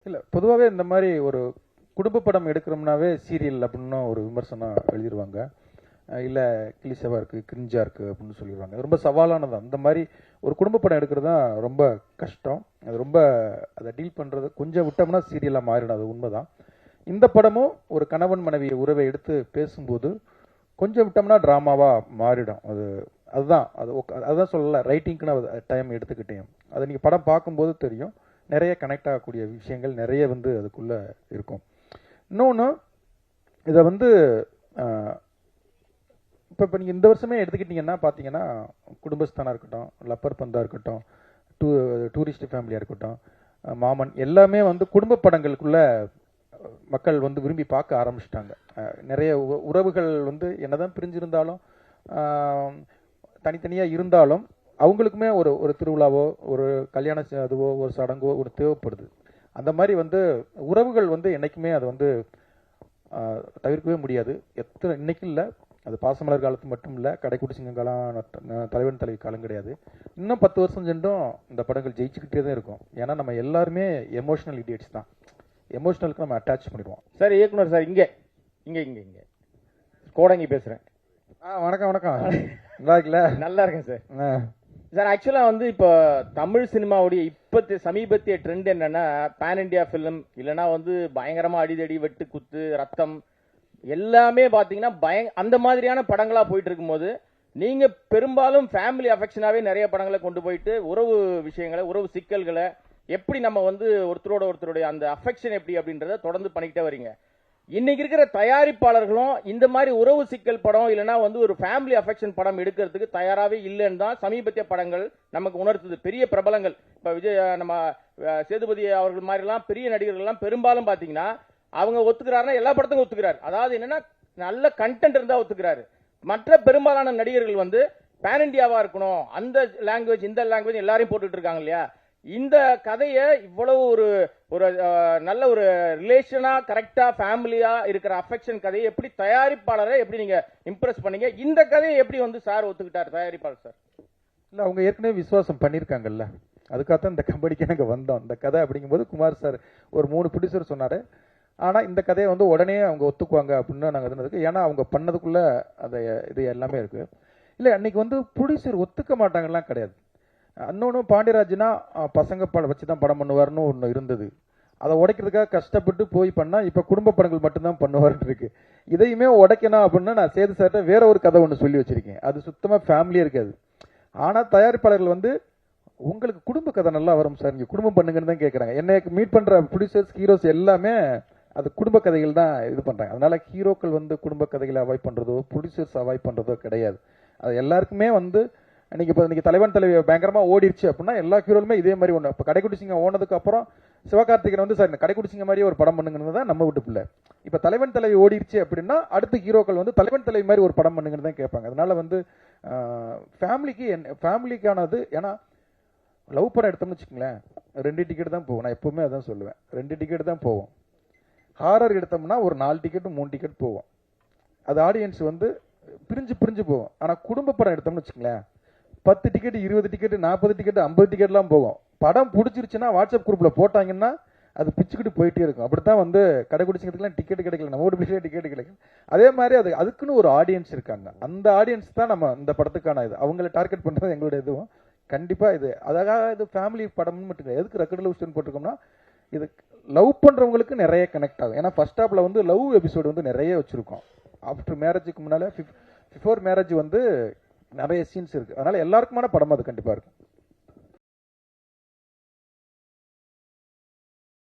இல்லை, பொதுவாகவே இந்த மாதிரி ஒரு குடும்ப படம் எடுக்கிறோம்னாவே சீரியல் அப்படின்னு ஒரு விமர்சனம் எழுதிடுவாங்க. இல்லை கிளிசவாக இருக்குது, கிரிஞ்சாக இருக்குது அப்படின்னு சொல்லிடுவாங்க. ரொம்ப சவாலானது. அந்த மாதிரி ஒரு குடும்ப படம் எடுக்கிறது தான் ரொம்ப கஷ்டம். அது ரொம்ப அதை டீல் பண்ணுறது கொஞ்சம் விட்டோம்னா சீரியலாக மாறிடும். அது உண்மைதான். இந்த படமும் ஒரு கணவன் மனைவி உறவை எடுத்து பேசும்போது கொஞ்சம் விட்டோம்னா ட்ராமாவாக மாறிடும். அதுதான் சொல்லலை, ரைட்டிங்க்குன்னு டைம் எடுத்துக்கிட்டேன். அதை நீங்கள் படம் பார்க்கும்போது தெரியும். நிறைய கனெக்ட் ஆகக்கூடிய விஷயங்கள் நிறைய அதுக்குள்ளே இருக்கும். இன்னொன்று, இதை இப்போ நீங்கள் இந்த வருஷமே எடுத்துக்கிட்டிங்கன்னா பார்த்தீங்கன்னா, குடும்பஸ்தானாக இருக்கட்டும், லப்பர் பந்தா இருக்கட்டும், டூரிஸ்ட் ஃபேமிலியாக இருக்கட்டும், மாமன், எல்லாமே குடும்ப படங்களுக்குள்ள மக்கள் விரும்பி பார்க்க ஆரம்பிச்சிட்டாங்க. நிறைய உறவுகள் என்னதான் பிரிஞ்சிருந்தாலும் தனித்தனியாக இருந்தாலும் அவங்களுக்குமே ஒரு திருவிழாவோ ஒரு கல்யாண அதுவோ ஒரு சடங்கோ ஒரு தேவைப்படுது. அந்த மாதிரி உறவுகள் என்னைக்குமே அது தவிர்க்கவே முடியாது. இன்னைக்கு இல்லை, அது பாசமலர் காலத்து மட்டும் இல்லை, கடைக்குடி சிங்கம் காலம், தலைவன் தலைவி காலம் கிடையாது. இன்னும் 10 வருஷம் சென்றும் இந்த படங்கள் ஜெயிச்சுக்கிட்டே தான் இருக்கும். ஏன்னா நம்ம எல்லாருமே எமோஷனல் இடியட்ஸ் தான். எமோஷனலுக்கு நம்ம அட்டாச் பண்ணிடுவோம். சார் இயக்குனர் சார், இங்கே இங்கே இங்கே இங்கே கோடங்கி பேசுகிறேன். வணக்கம் வணக்கம். நல்லா இருக்குல்ல? நல்லா இருக்கேன் சார். சார் ஆக்சுவலாக இப்போ தமிழ் சினிமாவுடைய சமீபத்திய ட்ரெண்ட் என்னன்னா, பேன் இண்டியா ஃபிலிம் இல்லைன்னா பயங்கரமாக அடிதடி வெட்டு குத்து ரத்தம் எல்லாமே பார்த்தீங்கன்னா அந்த மாதிரியான படங்களா போயிட்டு இருக்கும்போது, நீங்க பெரும்பாலும் ஃபேமிலி அஃபெக்ஷனாவே நிறைய படங்களை கொண்டு போயிட்டு உறவு விஷயங்களை, உறவு சிக்கல்களை எப்படி நம்ம ஒருத்தரோட ஒருத்தருடைய அந்த அஃபெக்ஷன் எப்படி அப்படின்றத தொடர்ந்து பண்ணிக்கிட்டே வரீங்க. இன்னைக்கு இருக்கிற தயாரிப்பாளர்களும் இந்த மாதிரி உறவு சிக்கல் படம் இல்லைன்னா ஒரு ஃபேமிலி அஃபெக்ஷன் படம் எடுக்கிறதுக்கு தயாராகவே இல்லைன்னு தான் சமீபத்திய படங்கள் நமக்கு உணர்த்துது. பெரிய பிரபலங்கள் இப்போ விஜய், நம்ம சேதுபதி அவர்கள் மாதிரிலாம் பெரிய நடிகர்கள்லாம் பெரும்பாலும் பார்த்தீங்கன்னா அவங்க ஒத்துக்கிறாருன்னா எல்லா படத்துக்கும் ஒத்துக்கிறாரு. அதாவது என்னன்னா நல்ல கண்டென்ட் இருந்தா ஒத்துக்கிறாரு. மற்ற பெரும்பாலான நடிகர்கள் பேன் இண்டியாவா இருக்கணும், அந்த லாங்குவேஜ் இந்த லாங்குவேஜ் எல்லாரையும் போட்டுட்டு இருக்காங்க இல்லையா. இந்த கதையை இவ்வளவு ஒரு நல்ல ஒரு ரிலேஷனா கரெக்டா ஃபேமிலியா இருக்கிற அஃபெக்ஷன் கதையை எப்படி தயாரிப்பாளரை எப்படி நீங்க இம்ப்ரெஸ் பண்ணீங்க? இந்த கதையை எப்படி சார் ஒத்துக்கிட்டார் தயாரிப்பாளர் சார்? இல்லை, அவங்க ஏற்கனவே விசுவாசம் பண்ணியிருக்காங்கல்ல, அதுக்காகத்தான் இந்த கம்பெனிக்கு நாங்கள் வந்தோம். இந்த கதை அப்படிங்கும்போது குமார் சார் ஒரு 3 ப்ரொடியூசர் சொன்னார். ஆனால் இந்த கதையை உடனே அவங்க ஒத்துக்குவாங்க அப்படின்னு நாங்கள் இருந்ததுக்கு, ஏன்னா அவங்க பண்ணதுக்குள்ள அதை இது எல்லாமே இருக்குது. இல்லை, அன்னைக்கு ப்ரொடியூசர் ஒத்துக்க மாட்டாங்கலாம் கிடையாது. இன்னொன்று, பாண்டியராஜ்னா பசங்க வச்சு தான் படம் பண்ணுவார்னு ஒன்று இருந்தது. அதை உடைக்கிறதுக்காக கஷ்டப்பட்டு போய் பண்ணால் இப்போ குடும்ப படங்கள் மட்டும்தான் பண்ணுவார்னு இருக்கு. இதையுமே உடைக்கணும் அப்படின்னு நான் சேது சார்ட்ட வேற ஒரு கதை ஒன்று சொல்லி வச்சிருக்கேன். அது சுத்தமாக ஃபேமிலியாக இருக்காது. ஆனால் தயாரிப்பாளர்கள் உங்களுக்கு குடும்ப கதை நல்லா வரும் சார், நீங்கள் குடும்பம் பண்ணுங்கன்னு தான் கேட்குறாங்க. என்னை மீட் பண்ணுற ப்ரொடியூசர்ஸ், ஹீரோஸ் எல்லாமே அது குடும்ப கதைகள் தான் இது பண்ணுறாங்க. அதனால ஹீரோக்கள் குடும்ப கதைகளை அவாய்ட் பண்ணுறதோ ப்ரொடியூசர்ஸ் அவாய்ட் பண்ணுறதோ கிடையாது. அது எல்லாருக்குமே இன்னைக்கு தலைவன் தலைவி பயங்கரமாக ஓடிடுச்சு அப்படின்னா எல்லா ஹீரோலுமே இதே மாதிரி ஒன்று. இப்போ கடைக்குடி சிங்கம் ஓனதுக்கு அப்புறம் சிவகார்த்திகன் சார் இந்த கடைக்குடி சிங்கம் மாதிரியே ஒரு படம் பண்ணுங்கன்னு தான் நம்ம வீட்டு பிள்ளை. இப்போ தலைவன் தலைவி ஓடிடுச்சு அப்படின்னா அடுத்த ஹீரோக்கள் தலைவன் தலைவி மாதிரி ஒரு படம் பண்ணுங்கன்னு தான் கேட்பாங்க. அதனால ஃபேமிலிக்கானது. ஏன்னா லவ் படம் எடுத்தோம்னு வச்சுக்கோங்களேன், 2 டிக்கெட் தான் போகும். நான் எப்பவுமே அதான் சொல்லுவேன், 2 டிக்கெட் தான் போவோம். ஹாரர் எடுத்தோம்னா ஒரு 4 டிக்கெட் 3 டிக்கெட் போவோம். அது ஆடியன்ஸ் பிரிஞ்சு போவோம். ஆனால் குடும்ப படம் எடுத்தோம்னு வச்சுக்கோங்களேன், 10 டிக்கெட் 20 டிக்கெட் 40 டிக்கெட் 50 டிக்கெட்லாம் போகும். படம் பிடிச்சிருச்சுன்னா வாட்ஸ்அப் குரூப்பில் போட்டாங்கன்னா அது பிச்சுக்கிட்டு போயிட்டே இருக்கும். அப்படித்தான் கடைக்குடி சிங்கத்துக்குலாம் டிக்கெட் கிடைக்கல, நம்ம வீட்டு பிள்ளையே டிக்கெட் கிடைக்கும். அதே மாதிரி அதுக்குன்னு ஒரு ஆடியன்ஸ் இருக்காங்க. அந்த ஆடியன்ஸ் தான் நம்ம இந்த படத்துக்கான இது. அவங்களை டார்கெட் பண்ணுறது எங்களுடைய இதுவும் கண்டிப்பாக இது. அதாவது இது ஃபேமிலி படம்னு மட்டும் எதுக்கு ரெக்கட் லவ் ஸ்டோரி போட்டிருக்கோம்னா, இது லவ் பண்ணுறவங்களுக்கு நிறைய கனெக்ட் ஆகும். ஏன்னா ஃபர்ஸ்ட் ஹாப்ல லவ் எபிசோடு நிறைய வச்சுருக்கோம். ஆஃப்டர் மேரேஜுக்கு முன்னால் பிஃபோர் மேரேஜ் நிறைய சீன்ஸ் இருக்குது. அதனால் எல்லாருக்குமான படம் அது கண்டிப்பாக இருக்கும்.